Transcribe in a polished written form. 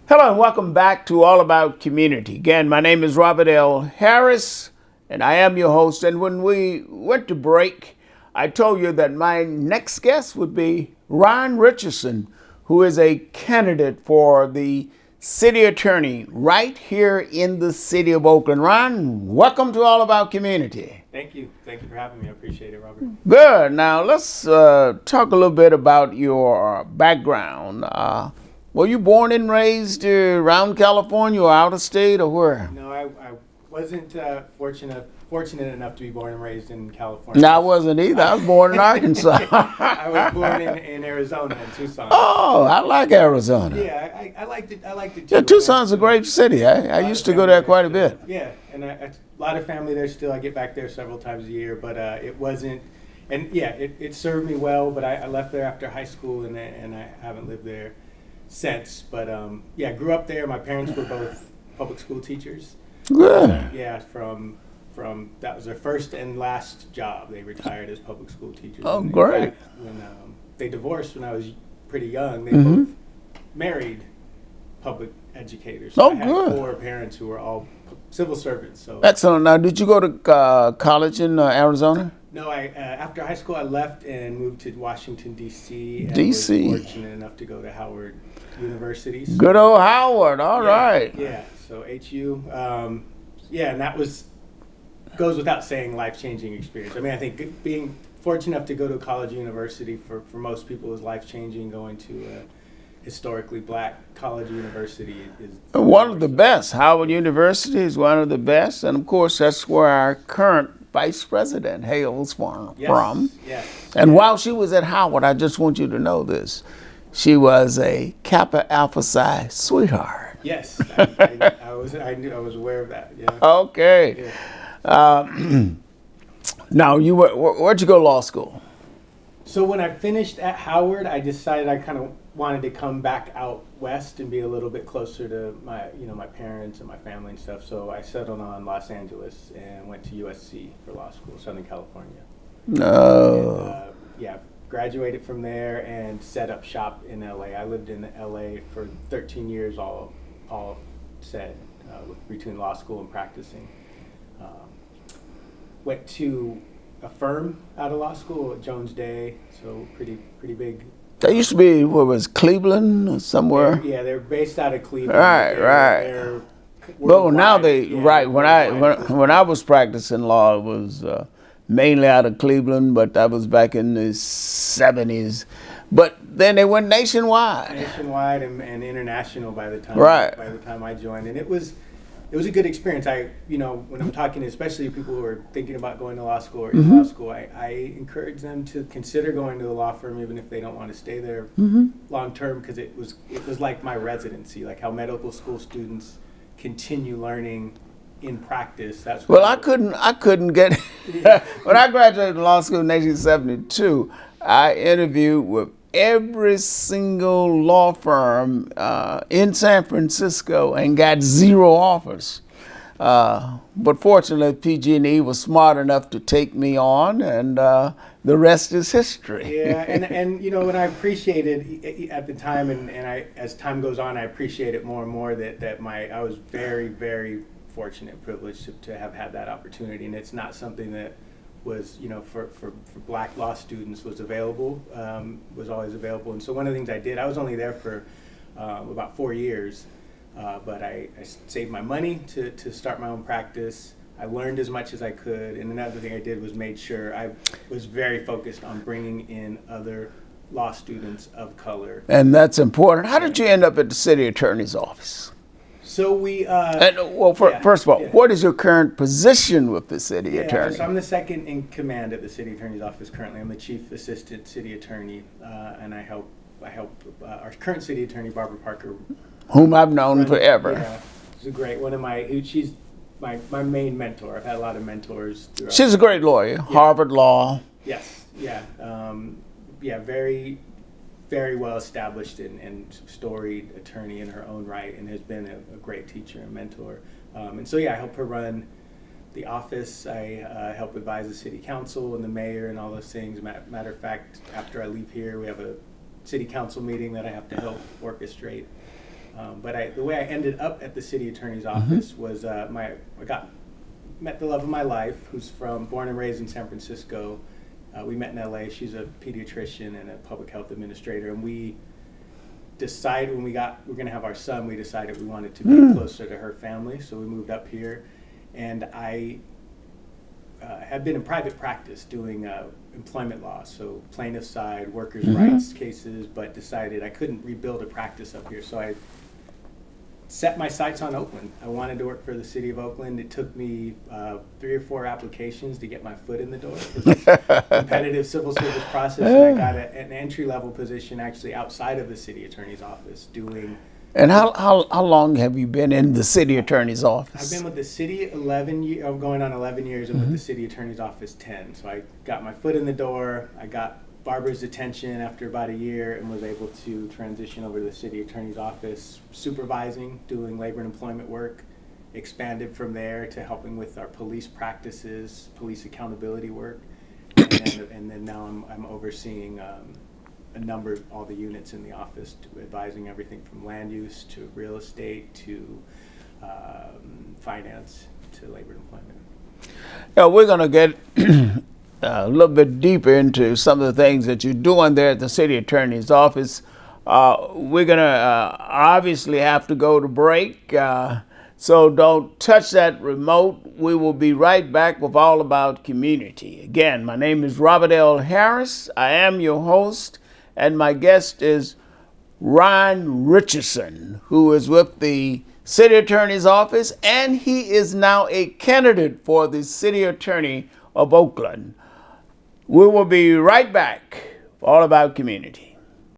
Hello and welcome back to All About Community. Again, my name is Robert L. Harris and I am your host. And when we went to break, I told you that my next guest would be Richardson, who is a candidate for the city attorney right here in the city of Oakland. Ron, welcome to All About Community. Thank you. Thank you for having me. I appreciate it, Robert. Good. Now let's talk a little bit about your background. Were you born and raised around California or out of state or where? No, I wasn't fortunate enough to be born and raised in California. No, I wasn't either. I was born in Arkansas. I was born in Arizona, in Tucson. Oh, I like Arizona. Yeah, I liked it too. Yeah, Tucson's a great city. I used to go there quite a bit. Yeah, and a lot of family there still. I get back there several times a year, but it wasn't. And yeah, it served me well, but I left there after high school, and I haven't lived there since. But yeah, I grew up there. My parents were both public school teachers. Good. Yeah, from that was their first and last job. They retired as public school teachers. Oh, and great. When they divorced when I was pretty young, they both married public educators. So Oh, I had good. 4 parents who were all civil servants. So Excellent. Now, did you go to college in Arizona? no, I after high school I left and moved to Washington D.C. and D.C. was fortunate enough to go to Howard University. So Good old Howard. All right. Yeah, so HU. Yeah, and that goes without saying, life-changing experience. I mean, I think being fortunate enough to go to a college university for most people is life-changing. Going to a historically black college university is One of the best. Howard University is one of the best. And of course, that's where our current vice president hails from. Yes. And while she was at Howard, I just want you to know this. She was a Kappa Alpha Psi sweetheart. Yes, I was aware of that. Yeah. Okay. Yeah. Now, where'd you go to law school? So when I finished at Howard, I decided I kind of wanted to come back out west and be a little bit closer to my parents and my family and stuff. So I settled on Los Angeles and went to USC for law school, Southern California. No. And, yeah, graduated from there and set up shop in LA. I lived in LA for 13 years, all said, between law school and practicing. Went to a firm out of law school at Jones Day, so pretty big. That used to be, what was Cleveland or somewhere? Yeah, they're based out of Cleveland. Right. They're Well, now worldwide. When I was practicing law, it was mainly out of Cleveland, but that was back in the 70s. But then they went nationwide. Nationwide and international by the time. Right. By the time I joined, and it was a good experience. When I'm talking, especially people who are thinking about going to law school or in law school, I encourage them to consider going to a law firm, even if they don't want to stay there long term, because it was like my residency, like how medical school students continue learning in practice. That's Well, I couldn't get when I graduated from law school in 1972. I interviewed with every single law firm in San Francisco and got 0 offers. But fortunately, PG&E was smart enough to take me on, and the rest is history. Yeah, and what I appreciated at the time, and as time goes on, I appreciate it more and more that I was very, very fortunate and privileged to have had that opportunity, and it's not something that was for black law students was always available. And so one of the things I did, I was only there for about 4 years, but I saved my money to start my own practice. I learned as much as I could, and another thing I did was made sure I was very focused on bringing in other law students of color. And that's important. How did you end up at the city attorney's office? So we first of all, what is your current position with the city attorney? So I'm the second in command at the city attorney's office currently. I'm the chief assistant city attorney, and I help our current city attorney, Barbara Parker, whom I've known forever. Yeah, she's a great one of she's my main mentor. I've had a lot of mentors throughout. She's a great lawyer, Harvard Law. Yes, yeah, very, very well established and storied attorney in her own right, and has been a great teacher and mentor. And so I help her run the office. I help advise the city council and the mayor and all those things. Matter of fact, after I leave here, we have a city council meeting that I have to help orchestrate. But the way I ended up at the city attorney's office was met the love of my life, who's born and raised in San Francisco. We met in LA. She's a pediatrician and a public health administrator, and we decided when we're going to have our son, we decided we wanted to be closer to her family, so we moved up here. And I had been in private practice doing employment law, so plaintiff side, workers' rights cases, but decided I couldn't rebuild a practice up here, so I set my sights on Oakland. I wanted to work for the city of Oakland. It took me 3 or 4 applications to get my foot in the door. It's a competitive civil service process, and I got an entry-level position actually outside of the city attorney's office doing. And how long have you been in the city attorney's office? I've been with the city 11 years. I'm going on 11 years, and with the city attorney's office 10. So I got my foot in the door. I got Barbara's attention after about a year and was able to transition over to the city attorney's office, supervising, doing labor and employment work, expanded from there to helping with our police practices, police accountability work, and then now I'm overseeing a number of all the units in the office, advising everything from land use to real estate to finance to labor and employment. Yeah, we're going to get a little bit deeper into some of the things that you're doing there at the city attorney's office. We're going to obviously have to go to break, so don't touch that remote. We will be right back with All About Community. Again, my name is Robert L. Harris. I am your host, and my guest is Ron Richardson, who is with the city attorney's office, and he is now a candidate for the city attorney of Oakland. We will be right back. All About Community.